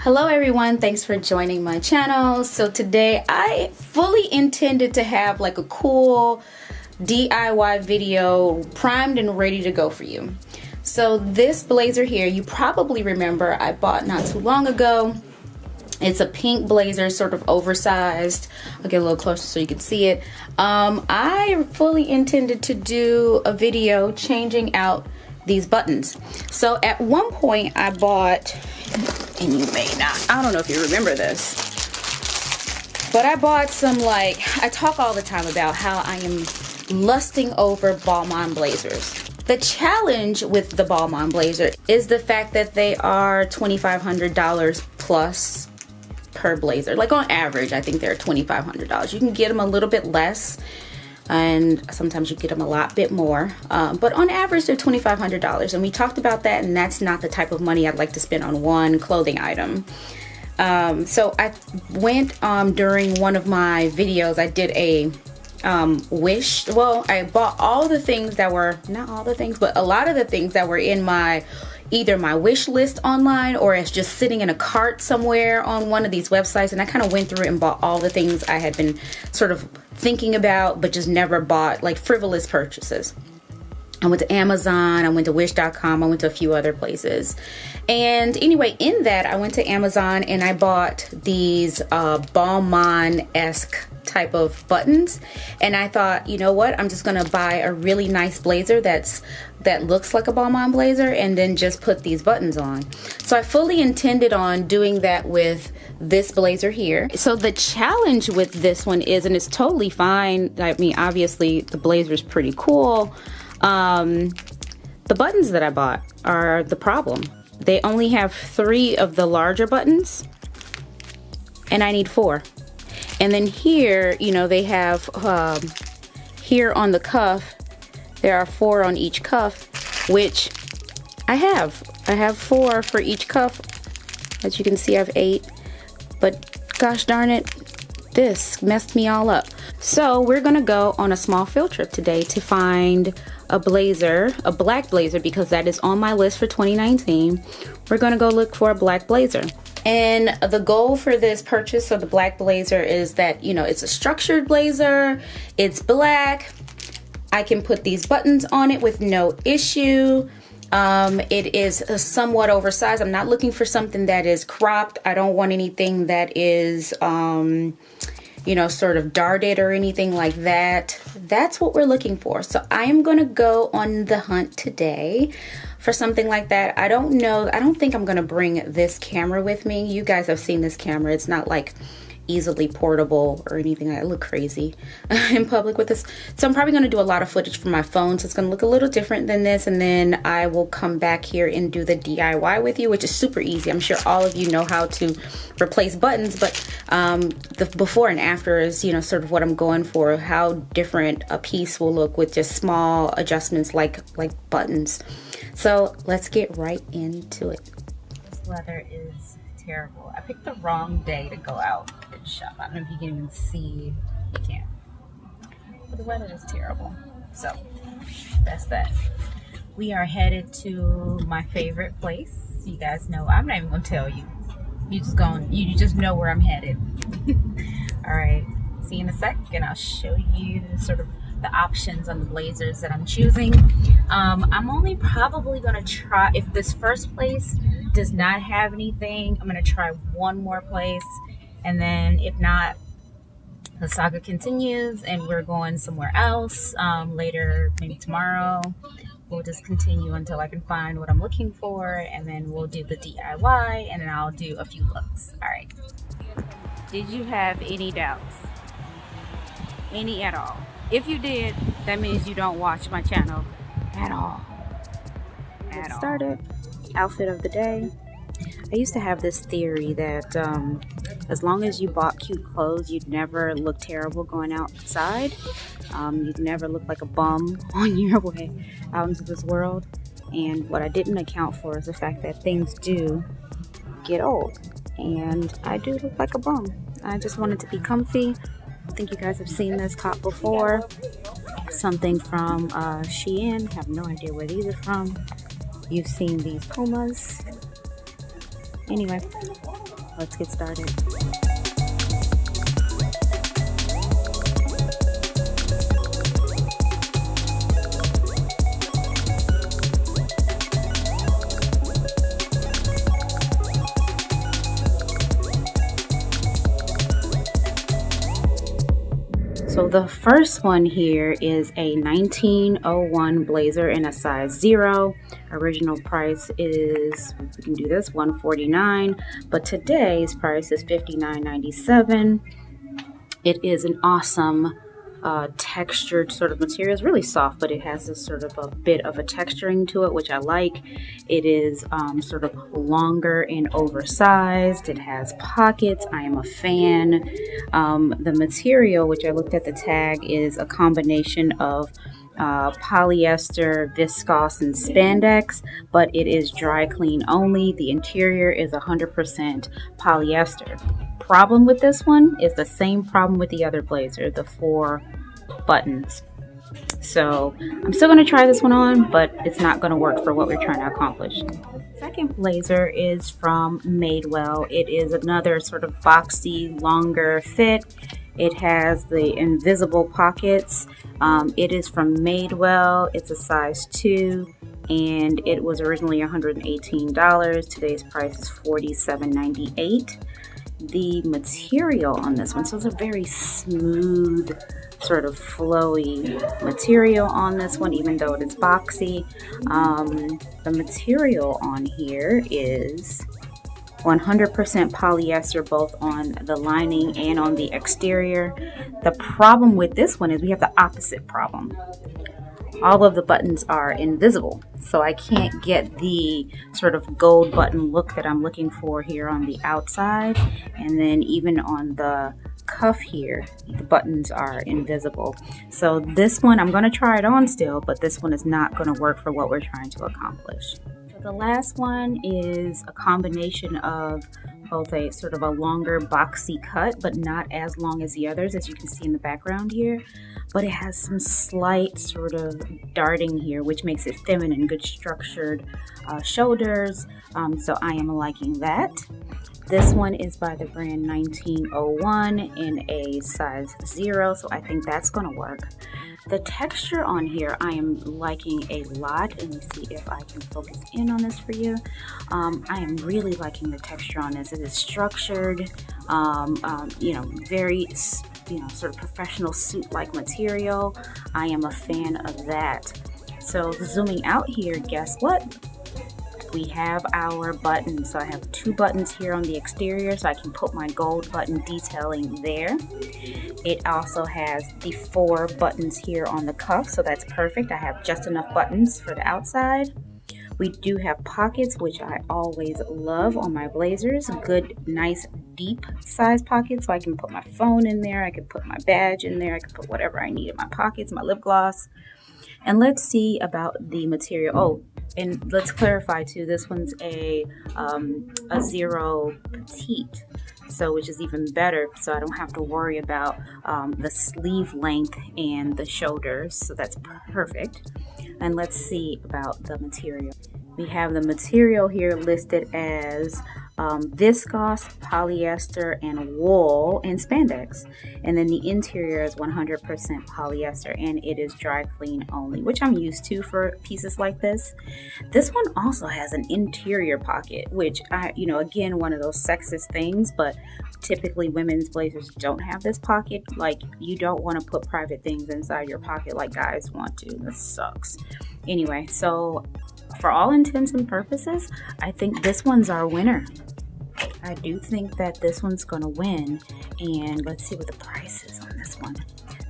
Hello everyone, thanks for joining my channel. So today I fully intended to have like a cool DIY video primed and ready to go for you. So this blazer here, you probably remember I bought not too long ago. It's a pink blazer, sort of oversized. I'll get a little closer so you can see it. I fully intended to do a video changing out these buttons. So at one point I bought, and you may not, I don't know if you remember this, but I bought some, like, I talk all the time about how I am lusting over Balmain blazers. The challenge with the Balmain blazer is the fact that they are $2,500 plus per blazer. Like on average, I think they're $2,500. You can get them a little bit less, and sometimes you get them a lot bit more, but on average they're $2,500, and we talked about that, and that's not the type of money I'd like to spend on one clothing item. So I went during one of my videos, I did a wish. Well, I bought all the things that were, not all the things, but a lot of the things that were in my either my wish list online or it's just sitting in a cart somewhere on one of these websites, and I kind of went through and bought all the things I had been sort of thinking about but just never bought, like frivolous purchases. I went to Amazon, I went to wish.com, I went to a few other places. And anyway, in that I went to Amazon and I bought these Balmain-esque type of buttons, and I thought, you know what, I'm just gonna buy a really nice blazer that looks like a Balmain blazer and then just put these buttons on. So I fully intended on doing that with this blazer here. So the challenge with this one is, and it's totally fine, I mean obviously the blazer is pretty cool, the buttons that I bought are the problem. They only have 3 of the larger buttons and I need 4. And then here, you know, they have here on the cuff, there are 4 on each cuff, which I have 4 for each cuff. As you can see, I have 8, but gosh darn it, this messed me all up. So we're gonna go on a small field trip today to find a blazer, a black blazer, because that is on my list for 2019. We're gonna go look for a black blazer. And the goal for this purchase of the black blazer is that, you know, it's a structured blazer, it's black, I can put these buttons on it with no issue. It is somewhat oversized. I'm not looking for something that is cropped. I don't want anything that is, you know, sort of darted or anything like that. That's what we're looking for. So I am going to go on the hunt today for something like that. I don't know. I don't think I'm going to bring this camera with me. You guys have seen this camera. It's not like easily portable or anything. I look crazy in public with this. So I'm probably going to do a lot of footage from my phone. So it's going to look a little different than this. And then I will come back here and do the DIY with you, which is super easy. I'm sure all of you know how to replace buttons, but the before and after is, you know, sort of what I'm going for, how different a piece will look with just small adjustments like buttons. So let's get right into it. This weather is terrible. I picked the wrong day to go out and shop. I don't know if you can even see. You can't. But the weather is terrible. So that's that. We are headed to my favorite place. You guys know. I'm not even gonna tell you. You just know where I'm headed. All right. See you in a sec, and I'll show you sort of the options on the blazers that I'm choosing. I'm only probably gonna try, if this first place does not have anything, I'm gonna try one more place, and then if not, the saga continues and we're going somewhere else later, maybe tomorrow. We'll just continue until I can find what I'm looking for, and then we'll do the DIY, and then I'll do a few looks. All right. Did you have any doubts? Any at all? If you did, that means you don't watch my channel at all. Get started. Outfit of the day. I used to have this theory that as long as you bought cute clothes, you'd never look terrible going outside. You'd never look like a bum on your way out into this world. And what I didn't account for is the fact that things do get old. And I do look like a bum. I just wanted to be comfy. I think you guys have seen this top before. Something from Shein. Have no idea where these are from. You've seen these Pumas. Anyway, let's get started. So the first one here is a 1901 blazer in a size 0. Original price is, we can do this, $149, but today's price is $59.97. It is an awesome textured sort of material. It's really soft, but it has this sort of a bit of a texturing to it, which I like. It is sort of longer and oversized. It has pockets. I am a fan. The material, which I looked at the tag, is a combination of polyester, viscose, and spandex, but it is dry clean only. The interior is 100% polyester. Problem with this one is the same problem with the other blazer, the 4 buttons. So I'm still going to try this one on, but it's not going to work for what we're trying to accomplish. Second blazer is from Madewell. It is another sort of boxy, longer fit. It has the invisible pockets. It is from Madewell. It's a size 2, and it was originally $118. Today's price is $47.98. The material on this one, so it's a very smooth, sort of flowy material on this one, even though it is boxy. The material on here is 100% polyester, both on the lining and on the exterior. The problem with this one is we have the opposite problem. All of the buttons are invisible, so I can't get the sort of gold button look that I'm looking for here on the outside. And then even on the cuff here, the buttons are invisible. So this one, I'm going to try it on still, but this one is not going to work for what we're trying to accomplish. The last one is a combination of both a sort of a longer boxy cut, but not as long as the others, as you can see in the background here. But it has some slight sort of darting here, which makes it feminine, good structured shoulders. So I am liking that. This one is by the brand 1901 in a size 0, so I think that's going to work. The texture on here I am liking a lot. Let me see if I can focus in on this for you. I am really liking the texture on this. It is structured, very, sort of professional suit-like material. I am a fan of that. So zooming out here, guess what? We have our buttons. So I have 2 buttons here on the exterior, so I can put my gold button detailing there. It also has the 4 buttons here on the cuff, so that's perfect. I have just enough buttons for the outside. We do have pockets, which I always love on my blazers. Good, nice, deep size pockets, so I can put my phone in there. I can put my badge in there. I can put whatever I need in my pockets, my lip gloss. And let's see about the material. Oh, and let's clarify too, this one's a 0 petite, so which is even better, so I don't have to worry about the sleeve length and the shoulders, so that's perfect. And let's see about the material. We have the material here listed as viscose, polyester, and wool, and spandex. And then the interior is 100% polyester, and it is dry clean only, which I'm used to for pieces like this. This one also has an interior pocket, which again, one of those sexist things, but typically women's blazers don't have this pocket. Like, you don't want to put private things inside your pocket like guys want to. This sucks. Anyway, so for all intents and purposes, I think this one's our winner. I do think that this one's gonna win, and let's see what the price is on this one.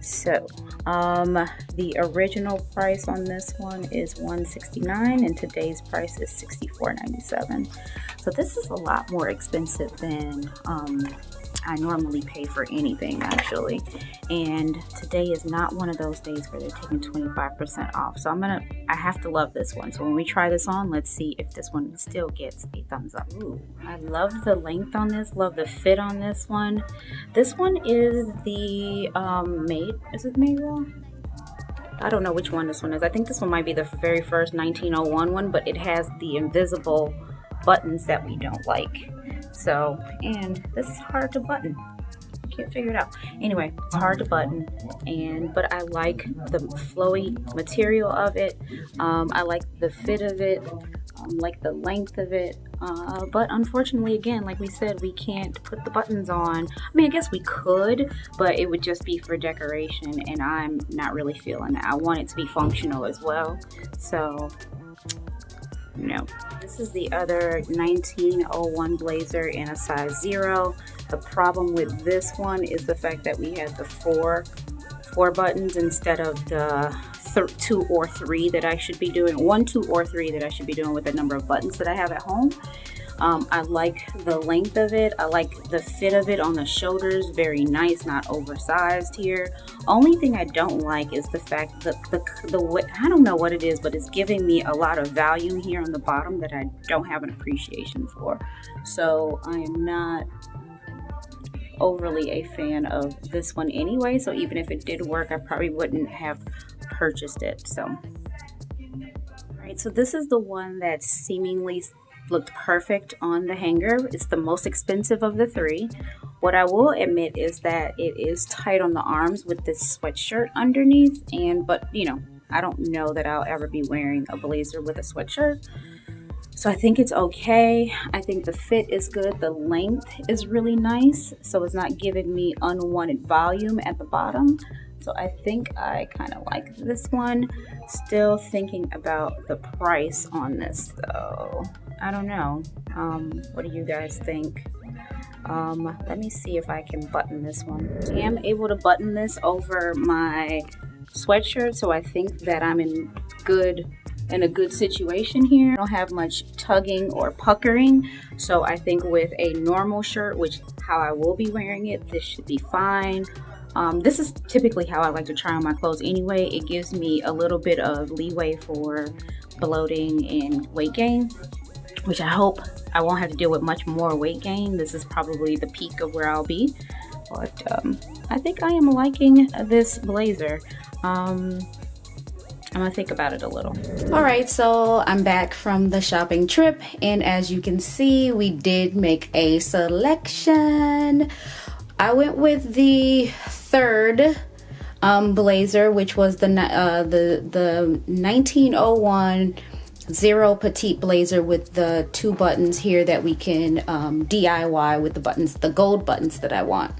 So the original price on this one is $169, and today's price is $64.97. So this is a lot more expensive than I normally pay for anything, actually. And today is not one of those days where they're taking 25% off. So I have to love this one. So when we try this on, let's see if this one still gets a thumbs up. Ooh, I love the length on this, love the fit on this one. This one is the is it Madewell? I don't know which one this one is. I think this one might be the very first 1901 one, but it has the invisible buttons that we don't like. So, and this is hard to button. Can't figure it out. Anyway, it's hard to button, but I like the flowy material of it. I like the fit of it, like the length of it. But unfortunately, again, like we said, we can't put the buttons on. I mean, I guess we could, but it would just be for decoration, and I'm not really feeling that. I want it to be functional as well. So, no. This is the other 1901 blazer in a size 0. The problem with this one is the fact that we have the four buttons instead of the 2 or 3 that I should be doing. 1, 2, or 3 that I should be doing with the number of buttons that I have at home. I like the length of it. I like the fit of it on the shoulders. Very nice, not oversized here. Only thing I don't like is the fact that the way, I don't know what it is, but it's giving me a lot of volume here on the bottom that I don't have an appreciation for. So I am not overly a fan of this one anyway. So even if it did work, I probably wouldn't have purchased it. So, all right, so this is the one that seemingly looked perfect on the hanger. It's the most expensive of the 3. What I will admit is that it is tight on the arms with this sweatshirt underneath, but you know, I don't know that I'll ever be wearing a blazer with a sweatshirt. So I think it's okay. I think the fit is good. The length is really nice, so it's not giving me unwanted volume at the bottom. So I think I kind of like this one. Still thinking about the price on this though. I don't know. What do you guys think? Let me see if I can button this one. I am able to button this over my sweatshirt, so I think that I'm in a good situation here. I don't have much tugging or puckering, so I think with a normal shirt, which how I will be wearing it, this should be fine. This is typically how I like to try on my clothes anyway. It gives me a little bit of leeway for bloating and weight gain, which I hope I won't have to deal with much more weight gain. This is probably the peak of where I'll be, but I think I am liking this blazer. I'm gonna think about it a little. All right, so I'm back from the shopping trip, and as you can see, we did make a selection. I went with the 3rd blazer, which was the 1901 0 petite blazer with the 2 buttons here that we can DIY with the buttons, the gold buttons that I want.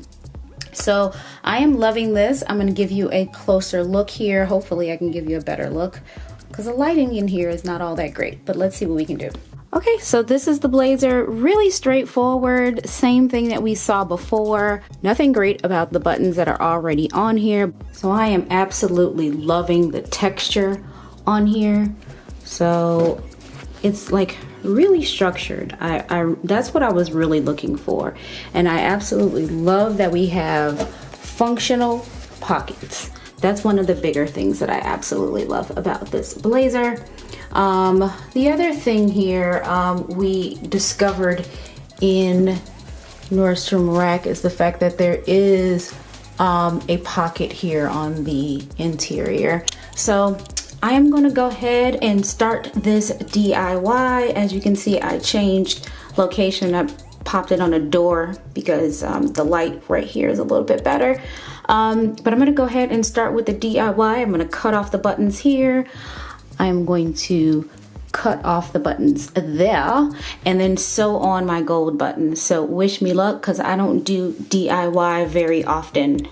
So I am loving this. I'm going to give you a closer look here. Hopefully I can give you a better look because the lighting in here is not all that great, but let's see what we can do. Okay, so this is the blazer. Really straightforward, same thing that we saw before. Nothing great about the buttons that are already on here. So I am absolutely loving the texture on here. So it's like really structured. That's what I was really looking for. And I absolutely love that we have functional pockets. That's one of the bigger things that I absolutely love about this blazer. The other thing here we discovered in Nordstrom Rack is the fact that there is a pocket here on the interior. So I am going to go ahead and start this DIY. As you can see, I changed location. I popped it on a door because the light right here is a little bit better. But I'm going to go ahead and start with the DIY. I'm going to cut off the buttons here. I'm going to cut off the buttons there and then sew on my gold buttons. So wish me luck because I don't do DIY very often.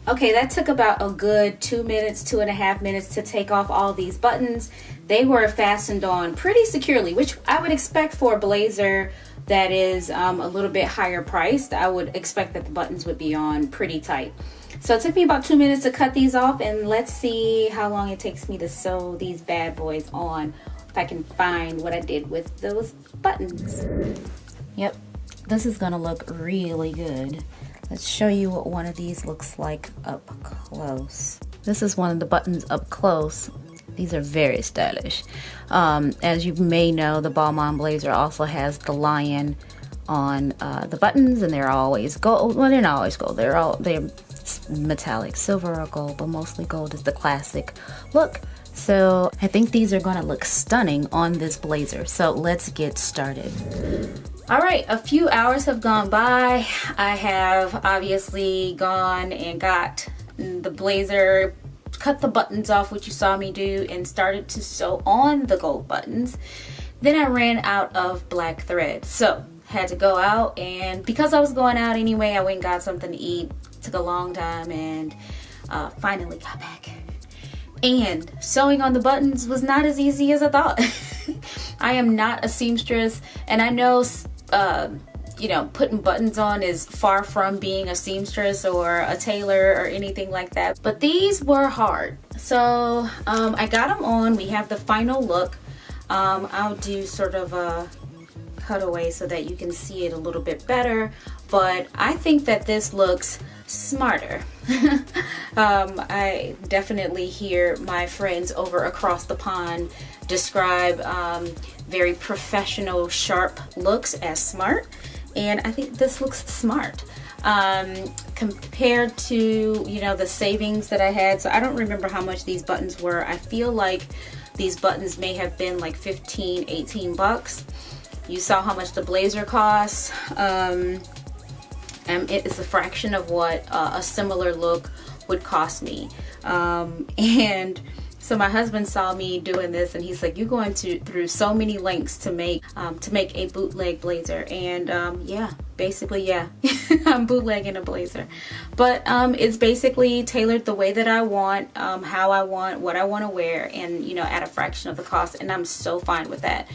Okay, that took about a good 2 minutes, 2.5 minutes to take off all these buttons. They were fastened on pretty securely, which I would expect for a blazer that is a little bit higher priced. I would expect that the buttons would be on pretty tight. So it took me about 2 minutes to cut these off, and let's see how long it takes me to sew these bad boys on, if I can find what I did with those buttons. Yep, this is gonna look really good. Let's show you what one of these looks like up close. This is one of the buttons up close. These are very stylish. As you may know, the Balmain blazer also has the lion on the buttons, and they're always gold. Well, they're not always gold. They're metallic, silver or gold, but mostly gold is the classic look. So I think these are gonna look stunning on this blazer. So let's get started. All right, a few hours have gone by. I have obviously gone and got the blazer, cut the buttons off, which you saw me do, and started to sew on the gold buttons. Then I ran out of black thread, so had to go out, and because I was going out anyway, I went and got something to eat. Took a long time, and finally got back. And sewing on the buttons was not as easy as I thought. I am not a seamstress, and I know you know, putting buttons on is far from being a seamstress or a tailor or anything like that, but these were hard. So I got them on. We have the final look. I'll do sort of a cutaway so that you can see it a little bit better, but I think that this looks smarter. I definitely hear my friends over across the pond describe very professional, sharp looks as smart, and I think this looks smart compared to, you know, the savings that I had. So I don't remember how much these buttons were. I feel like these buttons may have been like 15, 18 bucks. You saw how much the blazer costs. It is a fraction of what a similar look would cost me. And so my husband saw me doing this, and he's like, "You're going through so many lengths to make a bootleg blazer." And yeah, basically, yeah, I'm bootlegging a blazer, but it's basically tailored the way that I want, how I want, what I want to wear, and, you know, at a fraction of the cost, and I'm so fine with that.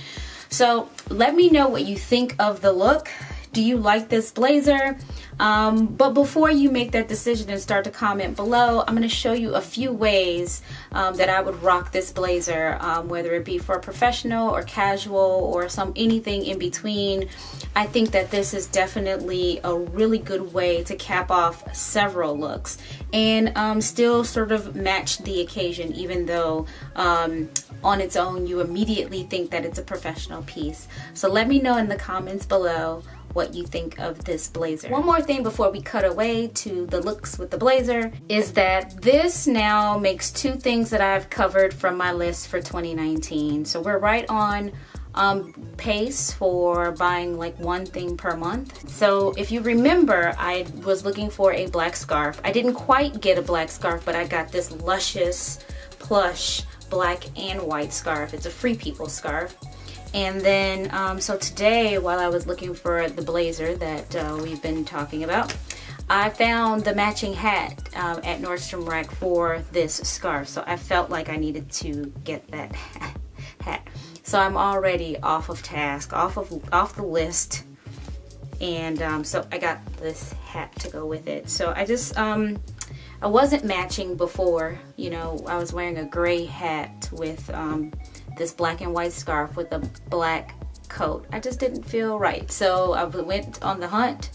So let me know what you think of the look. Do you like this blazer? But before you make that decision and start to comment below, I'm going to show you a few ways that I would rock this blazer, whether it be for professional or casual or anything in between. I think that this is definitely a really good way to cap off several looks and still sort of match the occasion, even though on its own you immediately think that it's a professional piece. So let me know in the comments below what you think of this blazer. One more thing before we cut away to the looks with the blazer is that this now makes two things that I've covered from my list for 2019. So we're right on pace for buying like one thing per month. So if you remember, I was looking for a black scarf. I didn't quite get a black scarf, but I got this luscious plush black and white scarf. It's a Free People scarf. And then so today, while I was looking for the blazer that we've been talking about, I found the matching hat at Nordstrom Rack for this scarf. So I felt like I needed to get that hat. So I'm already off of task, off the list, and so I got this hat to go with it. So I just I wasn't matching before. You know, I was wearing a gray hat with this black and white scarf with a black coat. I just didn't feel right, so I went on the hunt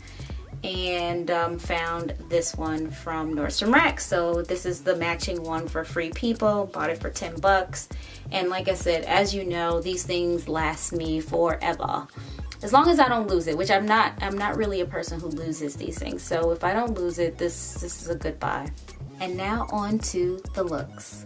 and found this one from Nordstrom Rack. So this is the matching one for Free People. Bought it for 10 bucks, and like I said, as you know, these things last me forever, as long as I don't lose it, which I'm not really a person who loses these things. So if I don't lose it, this is a good buy. And now on to the looks.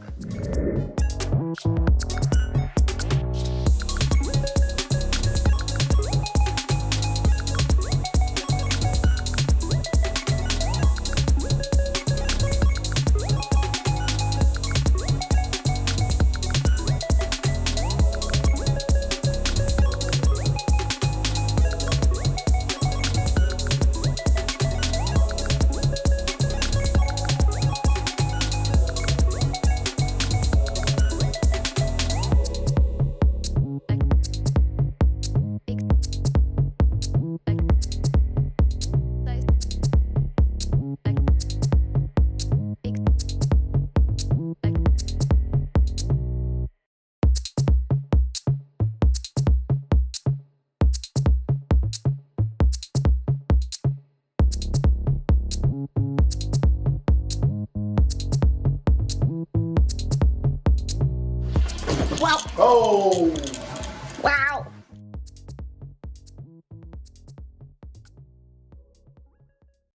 Wow. Oh.